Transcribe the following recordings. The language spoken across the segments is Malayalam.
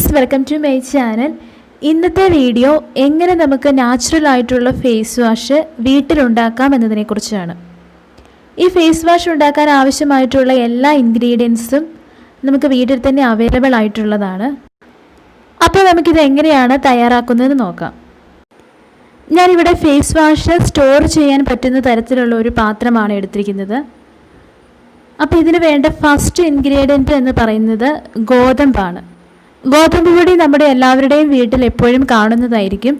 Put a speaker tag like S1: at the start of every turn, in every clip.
S1: Guys, welcome to my channel. ഇന്നത്തെ വീഡിയോ എങ്ങനെ നമുക്ക് നാച്ചുറൽ ആയിട്ടുള്ള ഫേസ് വാഷ് വീട്ടിലുണ്ടാക്കാം എന്നതിനെക്കുറിച്ചാണ്. ഈ ഫേസ് വാഷ് ഉണ്ടാക്കാൻ ആവശ്യമായിട്ടുള്ള എല്ലാ ഇൻഗ്രീഡിയൻസും നമുക്ക് വീട്ടിൽ തന്നെ അവൈലബിൾ ആയിട്ടുള്ളതാണ്. അപ്പോൾ നമുക്കിത് എങ്ങനെയാണ് തയ്യാറാക്കുന്നതെന്ന് നോക്കാം. ഞാനിവിടെ ഫേസ് വാഷ് സ്റ്റോർ ചെയ്യാൻ പറ്റുന്ന തരത്തിലുള്ള ഒരു പാത്രമാണ് എടുത്തിരിക്കുന്നത്. അപ്പോൾ ഇതിന് വേണ്ട ഫസ്റ്റ് ഇൻഗ്രീഡിയൻറ്റ് എന്ന് പറയുന്നത് ഗോതമ്പാണ്. ഗോതമ്പ് പൊടി നമ്മുടെ എല്ലാവരുടെയും വീട്ടിൽ എപ്പോഴും കാണുന്നതായിരിക്കും.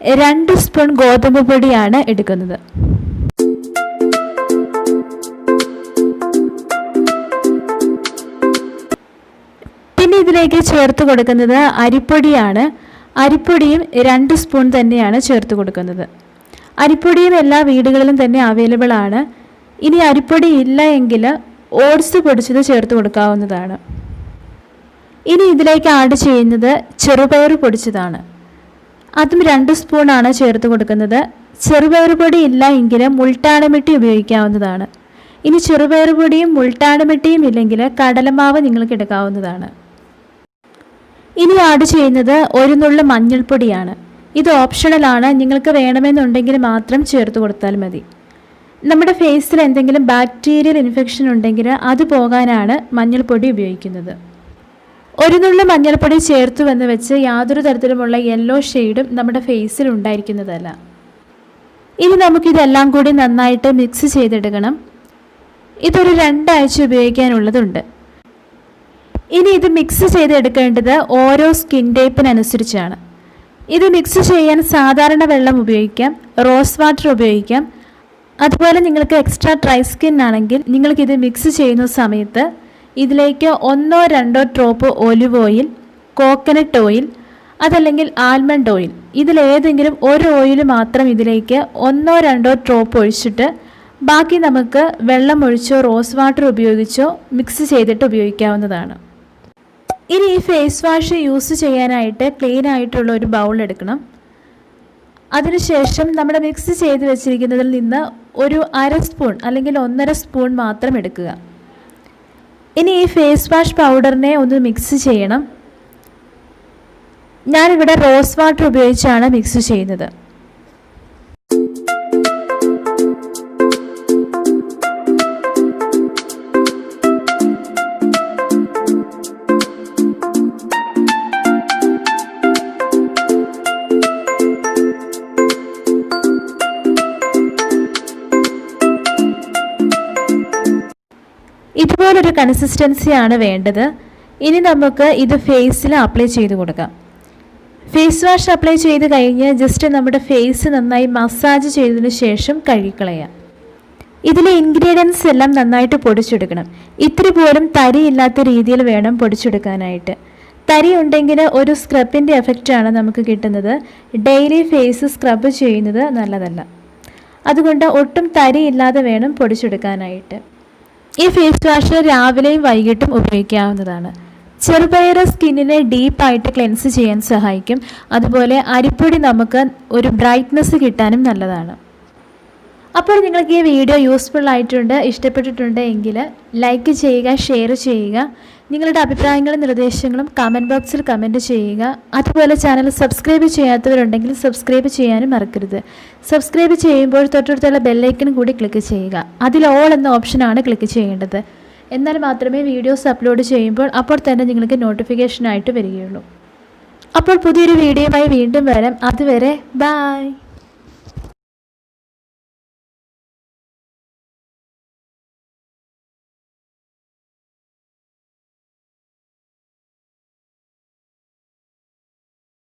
S1: 2 സ്പൂൺ ഗോതമ്പ് പൊടിയാണ് എടുക്കുന്നത്. പിന്നെ ഇതിലേക്ക് ചേർത്ത് കൊടുക്കുന്നത് അരിപ്പൊടിയാണ്. അരിപ്പൊടിയും 2 സ്പൂൺ തന്നെയാണ് ചേർത്ത് കൊടുക്കുന്നത്. അരിപ്പൊടിയും എല്ലാ വീടുകളിലും തന്നെ അവൈലബിൾ ആണ്. ഇനി അരിപ്പൊടി ഇല്ല എങ്കിൽ ഓട്സ് പൊടിച്ചത് ചേർത്ത് കൊടുക്കാവുന്നതാണ്. ഇനി ഇതിലേക്ക് ആഡ് ചെയ്യുന്നത് ചെറുപയർ പൊടിച്ചതാണ്. അതും 2 സ്പൂണാണ് ചേർത്ത് കൊടുക്കുന്നത്. ചെറുപയർ പൊടി ഇല്ല എങ്കിൽ മുൾട്ടാണിമിട്ടി ഉപയോഗിക്കാവുന്നതാണ്. ഇനി ചെറുപയർ പൊടിയും മുൾട്ടാണിമിട്ടിയും ഇല്ലെങ്കിൽ കടലമാവ് നിങ്ങൾക്ക് എടുക്കാവുന്നതാണ്. ഇനി ആഡ് ചെയ്യുന്നത് 1 നുള്ള് മഞ്ഞൾപ്പൊടിയാണ്. ഇത് ഓപ്ഷണലാണ്, നിങ്ങൾക്ക് വേണമെന്നുണ്ടെങ്കിൽ മാത്രം ചേർത്ത് കൊടുത്താൽ മതി. നമ്മുടെ ഫേസിൽ എന്തെങ്കിലും ബാക്ടീരിയൽ ഇൻഫെക്ഷൻ ഉണ്ടെങ്കിൽ അത് പോകാനാണ് മഞ്ഞൾപ്പൊടി ഉപയോഗിക്കുന്നത്. 1 നുള്ള് മഞ്ഞൾപ്പൊടി ചേർത്തു എന്ന് വെച്ച് യാതൊരു തരത്തിലുമുള്ള യെല്ലോ ഷെയ്ഡും നമ്മുടെ ഫേസിൽ ഉണ്ടായിരിക്കുന്നതല്ല. ഇനി നമുക്കിതെല്ലാം കൂടി നന്നായിട്ട് മിക്സ് ചെയ്തെടുക്കണം. ഇതൊരു 2 ആഴ്ച ഉപയോഗിക്കാനുള്ളതുണ്ട്. ഇനി ഇത് മിക്സ് ചെയ്തെടുക്കേണ്ടത് ഓരോ സ്കിൻ ടൈപ്പിനനുസരിച്ചാണ്. ഇത് മിക്സ് ചെയ്യാൻ സാധാരണ വെള്ളം ഉപയോഗിക്കാം, റോസ് വാട്ടർ ഉപയോഗിക്കാം. അതുപോലെ നിങ്ങൾക്ക് എക്സ്ട്രാ ഡ്രൈ സ്കിൻ ആണെങ്കിൽ നിങ്ങൾക്കിത് മിക്സ് ചെയ്യുന്ന സമയത്ത് ഇതിലേക്ക് 1-2 drop olive oil, coconut oil, അതല്ലെങ്കിൽ ആൽമണ്ട് ഓയിൽ, ഇതിലേതെങ്കിലും ഒരു ഓയിൽ മാത്രം ഇതിലേക്ക് 1-2 ഡ്രോപ്പ് ഒഴിച്ചിട്ട് ബാക്കി നമുക്ക് വെള്ളം ഒഴിച്ചോ റോസ് വാട്ടർ ഉപയോഗിച്ചോ മിക്സ് ചെയ്തിട്ട് ഉപയോഗിക്കാവുന്നതാണ്. ഇനി ഈ ഫേസ് വാഷ് യൂസ് ചെയ്യാനായിട്ട് ക്ലീൻ ആയിട്ടുള്ള ഒരു ബൗൾ എടുക്കണം. അതിനുശേഷം നമ്മുടെ മിക്സ് ചെയ്ത് വെച്ചിരിക്കുന്നതിൽ നിന്ന് ഒരു 1/2 സ്പൂൺ അല്ലെങ്കിൽ 1.5 സ്പൂൺ മാത്രം എടുക്കുക. ഇനി ഈ ഫേസ് വാഷ് പൗഡറിനെ ഒന്ന് മിക്സ് ചെയ്യണം. ഞാനിവിടെ റോസ് വാട്ടർ ഉപയോഗിച്ചാണ് മിക്സ് ചെയ്യുന്നത്. ഇതുപോലൊരു കൺസിസ്റ്റൻസിയാണ് വേണ്ടത്. ഇനി നമുക്ക് ഇത് ഫേസിൽ അപ്ലൈ ചെയ്ത് കൊടുക്കാം. ഫേസ് വാഷ് അപ്ലൈ ചെയ്ത് കഴിഞ്ഞ് ജസ്റ്റ് നമ്മുടെ ഫേസ് നന്നായി മസാജ് ചെയ്തതിന് ശേഷം കഴുകിക്കളയാം. ഇതിലെ ഇൻഗ്രീഡിയൻസ് എല്ലാം നന്നായിട്ട് പൊടിച്ചെടുക്കണം. ഇത്തിരി പോലും തരിയില്ലാത്ത രീതിയിൽ വേണം പൊടിച്ചെടുക്കാനായിട്ട്. തരി ഉണ്ടെങ്കിൽ ഒരു സ്ക്രബിൻ്റെ എഫക്റ്റാണ് നമുക്ക് കിട്ടുന്നത്. ഡെയിലി ഫേസ് സ്ക്രബ് ചെയ്യുന്നത് നല്ലതല്ല. അതുകൊണ്ട് ഒട്ടും തരിയില്ലാതെ വേണം പൊടിച്ചെടുക്കാനായിട്ട്. ഈ ഫേസ് വാഷ് രാവിലെയും വൈകിട്ടും ഉപയോഗിക്കാവുന്നതാണ്. ചെറുപയർ സ്കിന്നിനെ ഡീപ്പായിട്ട് ക്ലെൻസ് ചെയ്യാൻ സഹായിക്കും. അതുപോലെ അരിപ്പൊടി നമുക്ക് ഒരു ബ്രൈറ്റ്നസ് കിട്ടാനും നല്ലതാണ്. അപ്പോൾ നിങ്ങൾക്ക് ഈ വീഡിയോ യൂസ്ഫുൾ ആയിട്ടുണ്ട്, ഇഷ്ടപ്പെട്ടിട്ടുണ്ട് എങ്കിൽ ലൈക്ക് ചെയ്യുക, ഷെയർ ചെയ്യുക. നിങ്ങളുടെ അഭിപ്രായങ്ങളും നിർദ്ദേശങ്ങളും കമൻറ്റ് ബോക്സിൽ കമൻറ്റ് ചെയ്യുക. അതുപോലെ ചാനൽ സബ്സ്ക്രൈബ് ചെയ്യാത്തവരുണ്ടെങ്കിൽ സബ്സ്ക്രൈബ് ചെയ്യാനും മറക്കരുത്. സബ്സ്ക്രൈബ് ചെയ്യുമ്പോൾ തൊട്ടടുത്തുള്ള ബെല്ലൈക്കൺ കൂടി ക്ലിക്ക് ചെയ്യുക. അതിൽ ഓൾ എന്ന ഓപ്ഷനാണ് ക്ലിക്ക് ചെയ്യേണ്ടത്. എന്നാൽ മാത്രമേ വീഡിയോസ് അപ്ലോഡ് ചെയ്യുമ്പോൾ അപ്പോൾ തന്നെ നിങ്ങൾക്ക് നോട്ടിഫിക്കേഷനായിട്ട് വരികയുള്ളൂ. അപ്പോൾ പുതിയൊരു വീഡിയോയുമായി വീണ്ടും വരാം. അതുവരെ ബൈ.